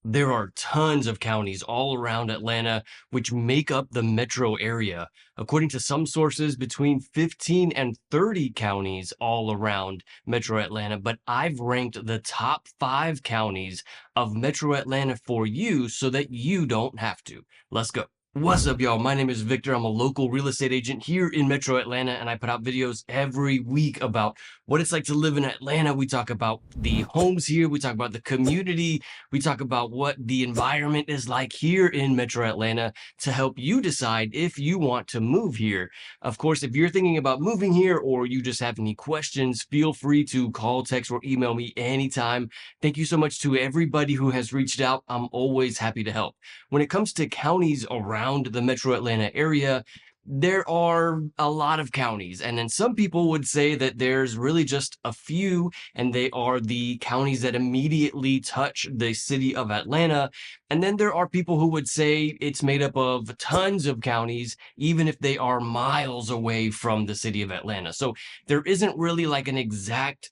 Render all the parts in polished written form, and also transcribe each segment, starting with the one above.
There are tons of counties all around Atlanta which make up the metro area. According to some sources, between 15 and 30 counties all around metro Atlanta. But I've ranked the top 5 counties of metro Atlanta for you so that you don't have to. Let's go. What's up, y'all? My name is Victor. I'm a local real estate agent here in metro Atlanta, and I put out videos every week about what it's like to live in Atlanta. We talk about the homes here, we talk about the community, we talk about what the environment is like here in metro Atlanta to help you decide if you want to move here. Of course, if you're thinking about moving here or you just have any questions, feel free to call, text, or email me anytime. Thank you so much to everybody who has reached out. I'm always happy to help. When it comes to counties around the metro Atlanta area, there are a lot of counties, and then some people would say that there's really just a few, and they are the counties that immediately touch the city of Atlanta. And then there are people who would say it's made up of tons of counties, even if they are miles away from the city of Atlanta. So there isn't really like an exact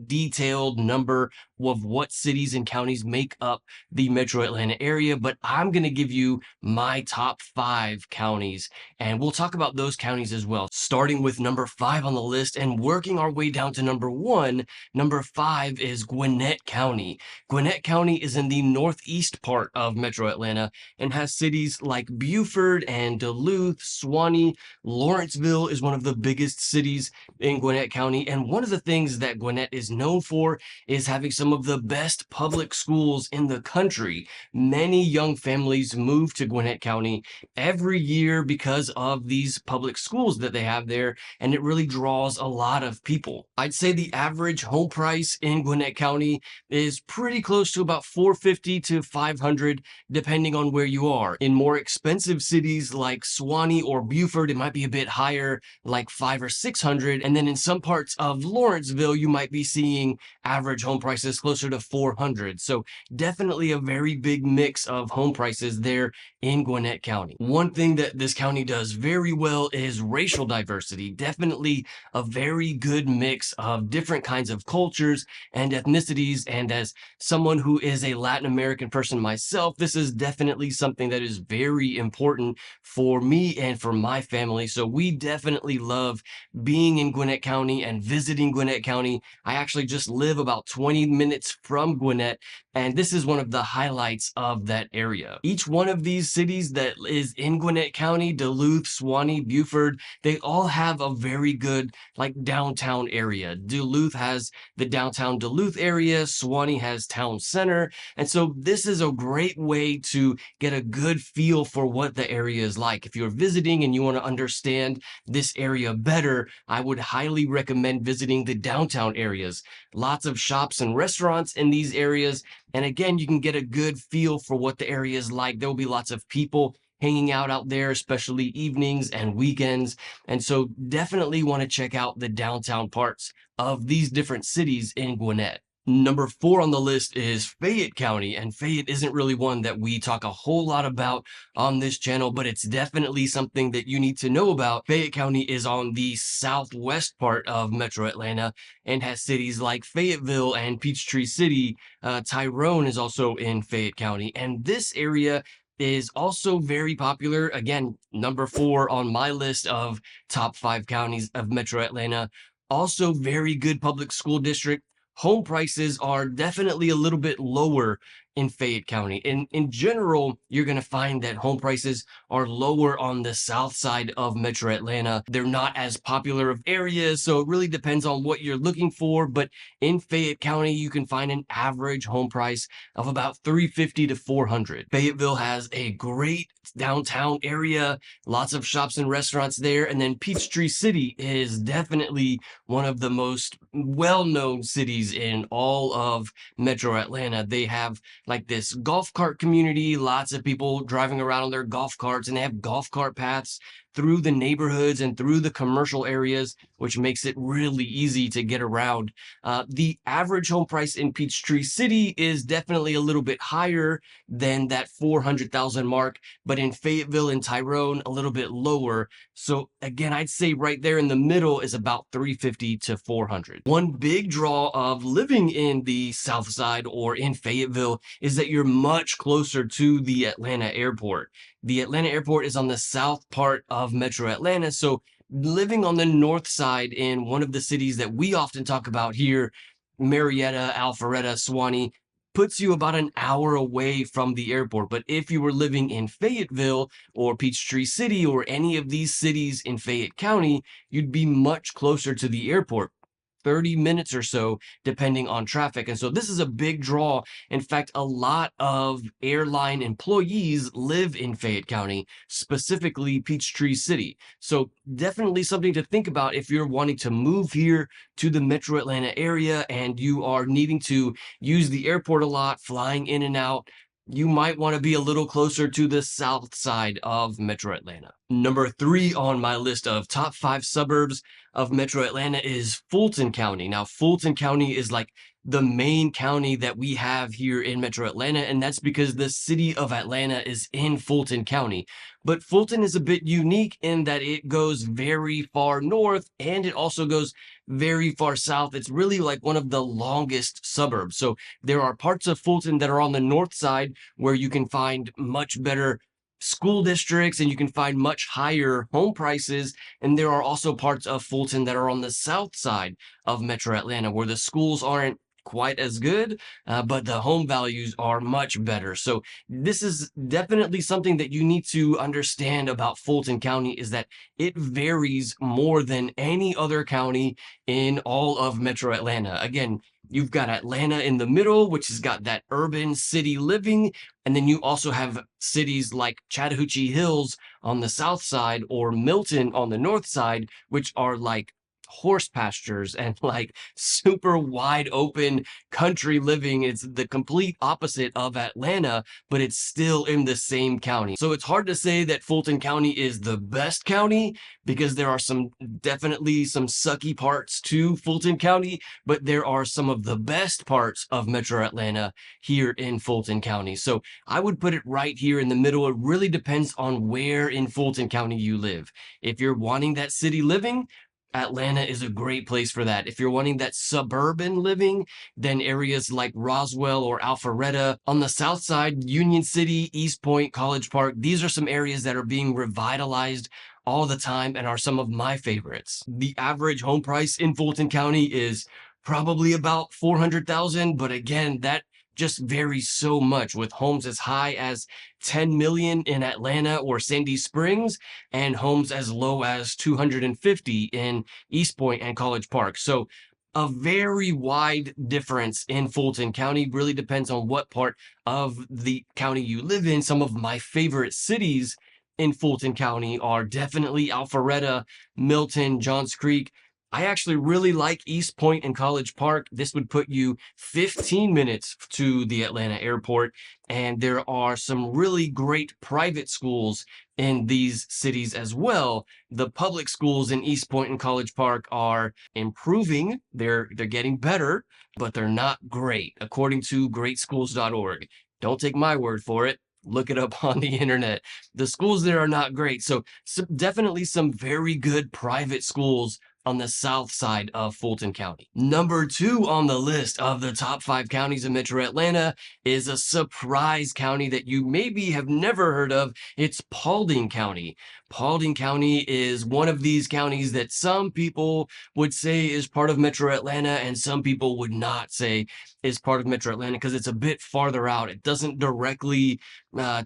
detailed number of what cities and counties make up the metro Atlanta area, but I'm going to give you my top 5 counties, and we'll talk about those counties as well, starting with number 5 on the list and working our way down to number 1. Number 5 is Gwinnett County. Gwinnett County is in the northeast part of metro Atlanta and has cities like Beaufort and Duluth, Suwanee. Lawrenceville is one of the biggest cities in Gwinnett County, and one of the things that Gwinnett is known for is having some of the best public schools in the country. Many young families move to Gwinnett County every year because of these public schools that they have there, and it really draws a lot of people. I'd say the average home price in Gwinnett County is pretty close to about 450 to 500 depending on where you are. In more expensive cities like Suwanee or Beaufort, it might be a bit higher, like 500 or 600, and then in some parts of Lawrenceville you might be seeing average home prices closer to 400. So definitely a very big mix of home prices there in Gwinnett County. One thing that this county does very well is racial diversity. Definitely a very good mix of different kinds of cultures and ethnicities. And as someone who is a Latin American person myself, this is definitely something that is very important for me and for my family. So we definitely love being in Gwinnett County and visiting Gwinnett County. I actually just live about 20 minutes from Gwinnett, and this is one of the highlights of that area. Each one of these cities that is in Gwinnett County, Duluth, Suwanee, Beaufort, they all have a very good like downtown area. Duluth has the downtown Duluth area, Suwanee has town center, and so this is a great way to get a good feel for what the area is like. If you're visiting and you want to understand this area better, I would highly recommend visiting the downtown areas. Lots of shops and restaurants in these areas. And again, you can get a good feel for what the area is like. There will be lots of people hanging out there, especially evenings and weekends. And so definitely want to check out the downtown parts of these different cities in Gwinnett. Number 4 on the list is Fayette County, and Fayette isn't really one that we talk a whole lot about on this channel, but it's definitely something that you need to know about. Fayette County is on the southwest part of metro Atlanta and has cities like Fayetteville and Peachtree City. Tyrone is also in Fayette County, and this area is also very popular. Again, number 4 on my list of top 5 counties of metro Atlanta. Also very good public school district. Home prices are definitely a little bit lower in Fayette County. In general, you're going to find that home prices are lower on the south side of metro Atlanta. They're not as popular of areas, so it really depends on what you're looking for. But in Fayette County, you can find an average home price of about 350 to 400. Fayetteville has a great downtown area, lots of shops and restaurants there. And then Peachtree City is definitely one of the most well-known cities in all of metro Atlanta. They have like this golf cart community, lots of people driving around on their golf carts, and they have golf cart paths through the neighborhoods and through the commercial areas, which makes it really easy to get around. The average home price in Peachtree City is definitely a little bit higher than that 400,000 mark, but in Fayetteville and Tyrone, a little bit lower. So again, I'd say right there in the middle is about 350 to 400. One big draw of living in the South Side or in Fayetteville is that you're much closer to the Atlanta airport. The Atlanta airport is on the south part of Metro Atlanta, so living on the north side in one of the cities that we often talk about here, Marietta, Alpharetta, Suwanee, puts you about an hour away from the airport. But if you were living in Fayetteville or Peachtree City or any of these cities in Fayette County, you'd be much closer to the airport. 30 minutes or so, depending on traffic. And so this is a big draw. In fact, a lot of airline employees live in Fayette County, specifically Peachtree City. So definitely something to think about if you're wanting to move here to the Metro Atlanta area and you are needing to use the airport a lot, flying in and out. You might want to be a little closer to the south side of Metro Atlanta. Number 3 on my list of top 5 suburbs of Metro Atlanta is Fulton County. Now, Fulton County is like the main county that we have here in Metro Atlanta, and that's because the city of Atlanta is in Fulton County. But Fulton is a bit unique in that it goes very far north and it also goes very far south. It's really like one of the longest suburbs. So there are parts of Fulton that are on the north side where you can find much better school districts and you can find much higher home prices. And there are also parts of Fulton that are on the south side of Metro Atlanta where the schools aren't quite as good, but the home values are much better. So this is definitely something that you need to understand about Fulton County is that it varies more than any other county in all of Metro Atlanta. Again, you've got Atlanta in the middle, which has got that urban city living. And then you also have cities like Chattahoochee Hills on the south side or Milton on the north side, which are like horse pastures and like super wide open country living. It's the complete opposite of Atlanta, but it's still in the same county. So it's hard to say that Fulton County is the best county because there are definitely some sucky parts to Fulton County, but there are some of the best parts of Metro Atlanta here in Fulton County. So I would put it right here in the middle. It really depends on where in Fulton County you live. If you're wanting that city living, Atlanta is a great place for that. If you're wanting that suburban living, then areas like Roswell or Alpharetta on the south side, Union City, East Point, College Park, these are some areas that are being revitalized all the time and are some of my favorites. The average home price in Fulton County is probably about 400,000, but again, that just varies so much with homes as high as 10 million in Atlanta or Sandy Springs and homes as low as 250 in East Point and College Park. So a very wide difference in Fulton County. Really depends on what part of the county you live in. Some of my favorite cities in Fulton County are definitely Alpharetta, Milton, Johns Creek. I actually really like East Point and College Park. This would put you 15 minutes to the Atlanta airport. And there are some really great private schools in these cities as well. The public schools in East Point and College Park are improving. They're getting better, but they're not great, according to greatschools.org. Don't take my word for it. Look it up on the internet. The schools there are not great. So definitely some very good private schools on the south side of Fulton County. Number 2 on the list of the top 5 counties in Metro Atlanta is a surprise county that you maybe have never heard of. It's Paulding County. Paulding County is one of these counties that some people would say is part of Metro Atlanta and some people would not say is part of Metro Atlanta because it's a bit farther out. It doesn't directly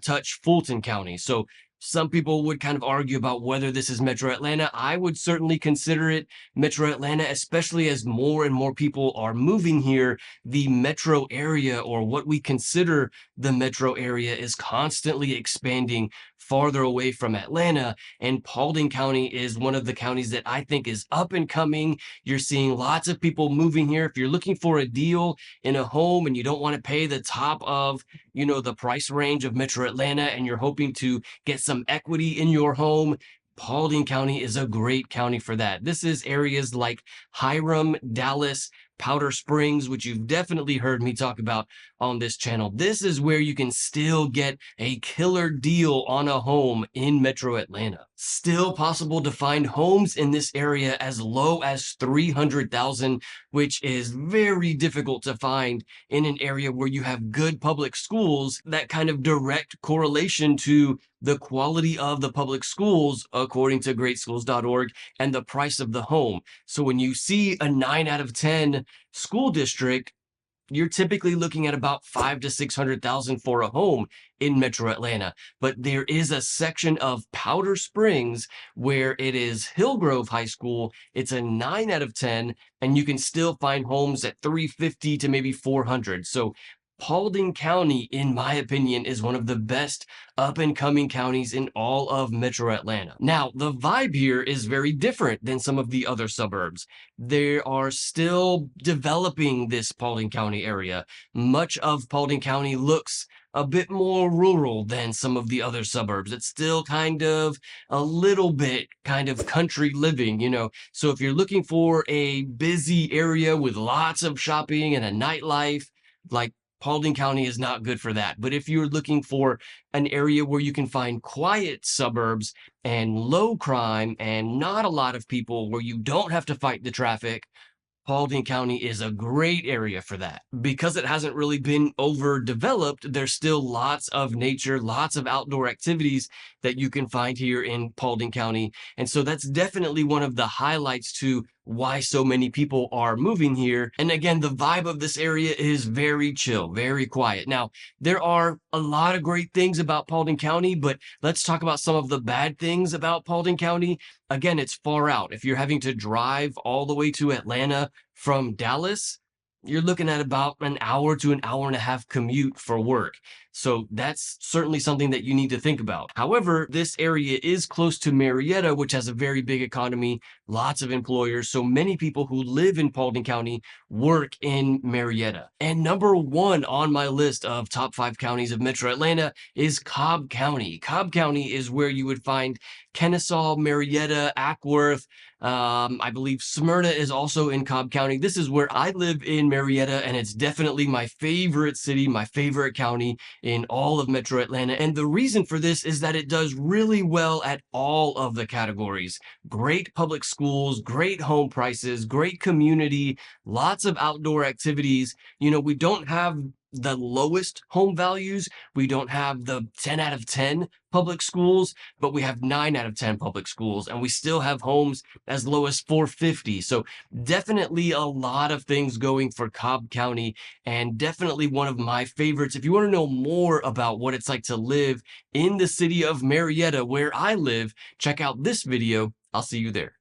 touch Fulton County. So some people would kind of argue about whether this is Metro Atlanta. I would certainly consider it Metro Atlanta, especially as more and more people are moving here. The metro area, or what we consider the metro area, is constantly expanding farther away from Atlanta. And Paulding County is one of the counties that I think is up and coming. You're seeing lots of people moving here. If you're looking for a deal in a home and you don't want to pay the top of, the price range of Metro Atlanta and you're hoping to get some equity in your home, Paulding County is a great county for that. This is areas like Hiram, Dallas, Powder Springs, which you've definitely heard me talk about on this channel. This is where you can still get a killer deal on a home in Metro Atlanta. Still possible to find homes in this area as low as 300,000, which is very difficult to find in an area where you have good public schools. That kind of direct correlation to the quality of the public schools, according to greatschools.org, and the price of the home. So when you see a 9 out of 10 school district, you're typically looking at about 5 to 600,000 for a home in Metro Atlanta. But there is a section of Powder Springs where it is Hillgrove High School. It's a 9 out of 10, and you can still find homes at 350 to maybe 400. So Paulding County, in my opinion, is one of the best up and coming counties in all of Metro Atlanta. Now, the vibe here is very different than some of the other suburbs. They are still developing this Paulding County area. Much of Paulding County looks a bit more rural than some of the other suburbs. It's still kind of a little bit kind of country living, you know. So if you're looking for a busy area with lots of shopping and a nightlife, like Paulding County is not good for that. But if you're looking for an area where you can find quiet suburbs and low crime and not a lot of people, where you don't have to fight the traffic, Paulding County is a great area for that. Because it hasn't really been overdeveloped, there's still lots of nature, lots of outdoor activities that you can find here in Paulding County. And so that's definitely one of the highlights to why so many people are moving here. And again, the vibe of this area is very chill, very quiet. Now, there are a lot of great things about Paulding County, but let's talk about some of the bad things about Paulding County. Again, it's far out. If you're having to drive all the way to Atlanta from Dallas, you're looking at about an hour to an hour and a half commute for work. So that's certainly something that you need to think about. However, this area is close to Marietta, which has a very big economy, lots of employers. So many people who live in Paulding County work in Marietta. And number one on my list of top 5 counties of Metro Atlanta is Cobb County. Cobb County is where you would find Kennesaw, Marietta, Ackworth. I believe Smyrna is also in Cobb County. This is where I live in Marietta, and it's definitely my favorite city, my favorite county in all of Metro Atlanta. And the reason for this is that it does really well at all of the categories. Great public schools, great home prices, great community, lots of outdoor activities. You know, we don't have the lowest home values. We don't have the 10 out of 10 public schools, but we have 9 out of 10 public schools, and we still have homes as low as 450. So definitely a lot of things going for Cobb County, and definitely one of my favorites. If you want to know more about what it's like to live in the city of Marietta, where I live, check out this video. I'll see you there.